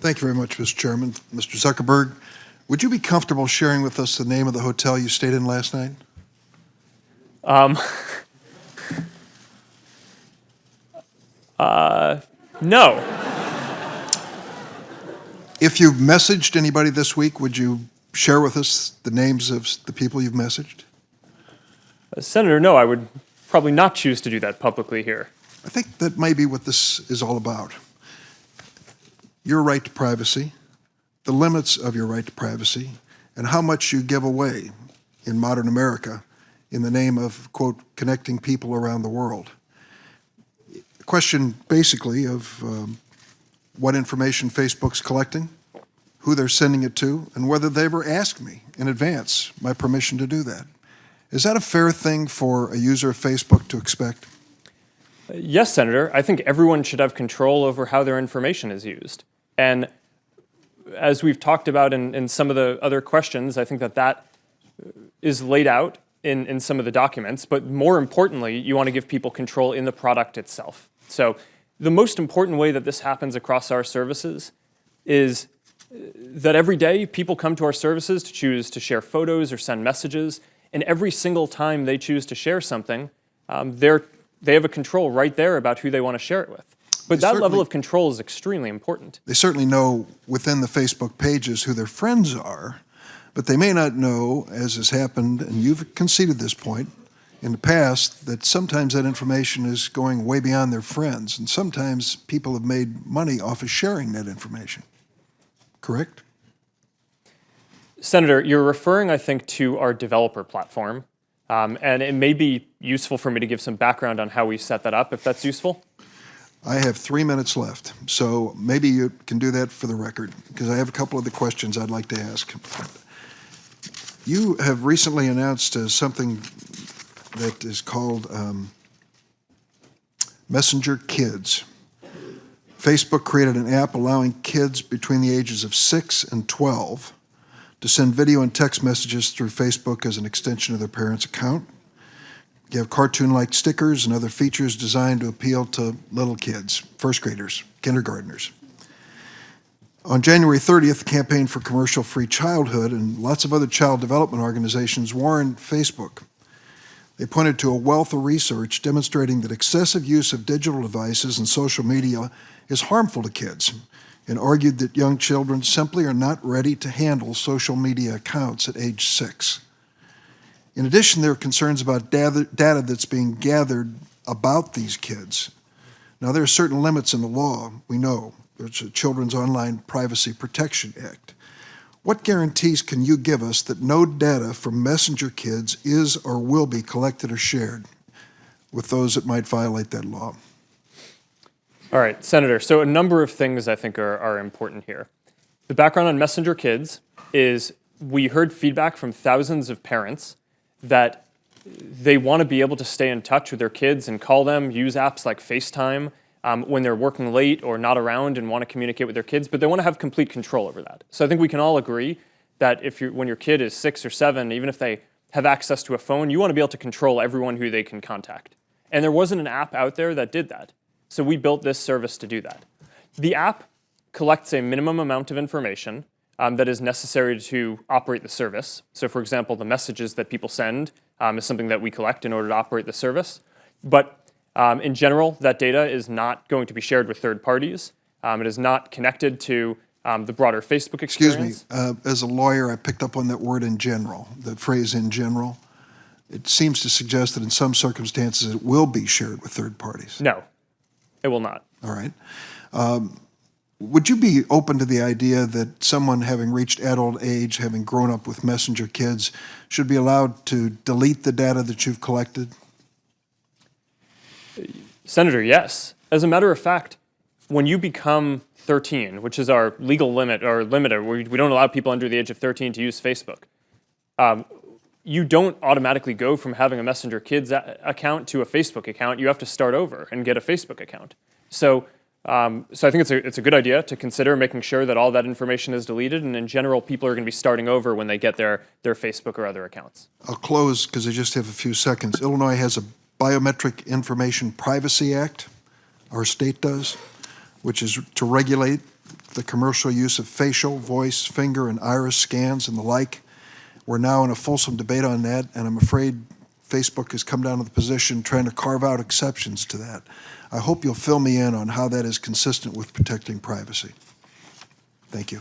Thank you very much, Mr. Chairman. Mr. Zuckerberg, would you be comfortable sharing with us the name of the hotel you stayed in last night? No. If you've messaged anybody this week, would you share with us the names of the people you've messaged? Senator, no, I would probably not choose to do that publicly here. I think that may be what this is all about. Your right to privacy, the limits of your right to privacy, and how much you give away in modern America in the name of, quote, connecting people around the world. A question basically of what information Facebook's collecting, who they're sending it to, and whether they ever asked me in advance my permission to do that. Is that a fair thing for a user of Facebook to expect? Yes, Senator. I think everyone should have control over how their information is used. And as we've talked about in some of the other questions, I think that is laid out in some of the documents. But more importantly, you want to give people control in the product itself. So the most important way that this happens across our services is that every day people come to our services to choose to share photos or send messages. And every single time they choose to share something, they have a control right there about who they want to share it with. But that level of control is extremely important. They certainly know within the Facebook pages who their friends are, but they may not know, as has happened, and you've conceded this point in the past, that sometimes that information is going way beyond their friends, and sometimes people have made money off of sharing that information. Correct? Senator, you're referring, I think, to our developer platform, and it may be useful for me to give some background on how we set that up, if that's useful. I have 3 minutes left, so maybe you can do that for the record, because I have a couple of the questions I'd like to ask. You have recently announced something that is called Messenger Kids. Facebook created an app allowing kids between the ages of 6 and 12 to send video and text messages through Facebook as an extension of their parents' account. You have cartoon-like stickers and other features designed to appeal to little kids, first graders, kindergartners. On January 30th, the Campaign for Commercial-Free Childhood and lots of other child development organizations warned Facebook. They pointed to a wealth of research demonstrating that excessive use of digital devices and social media is harmful to kids, and argued that young children simply are not ready to handle social media accounts at age 6. In addition, there are concerns about data that's being gathered about these kids. Now, there are certain limits in the law, we know. There's the Children's Online Privacy Protection Act. What guarantees can you give us that no data from Messenger Kids is or will be collected or shared with those that might violate that law? All right, Senator, so a number of things I think are important here. The background on Messenger Kids is we heard feedback from thousands of parents that they want to be able to stay in touch with their kids and call them, use apps like FaceTime when they're working late or not around and want to communicate with their kids, but they want to have complete control over that. So I think we can all agree that when your kid is 6 or 7, even if they have access to a phone, you want to be able to control everyone who they can contact. And there wasn't an app out there that did that. So we built this service to do that. The app collects a minimum amount of information that is necessary to operate the service. So for example, the messages that people send is something that we collect in order to operate the service. But in general, that data is not going to be shared with third parties. It is not connected to the broader Facebook experience. Excuse me, as a lawyer, I picked up on that word in general, the phrase in general. It seems to suggest that in some circumstances it will be shared with third parties. No, it will not. All right. Would you be open to the idea that someone having reached adult age, having grown up with Messenger Kids, should be allowed to delete the data that you've collected? Senator, yes. As a matter of fact, when you become 13, which is our legal limit, or limiter, we don't allow people under the age of 13 to use Facebook, you don't automatically go from having a Messenger Kids account to a Facebook account. You have to start over and get a Facebook account. So I think it's a good idea to consider making sure that all that information is deleted, and in general, people are going to be starting over when they get their Facebook or other accounts. I'll close because I just have a few seconds. Illinois has a Biometric Information Privacy Act, our state does, which is to regulate the commercial use of facial, voice, finger, and iris scans and the like. We're now in a fulsome debate on that, and I'm afraid Facebook has come down to the position trying to carve out exceptions to that. I hope you'll fill me in on how that is consistent with protecting privacy. Thank you.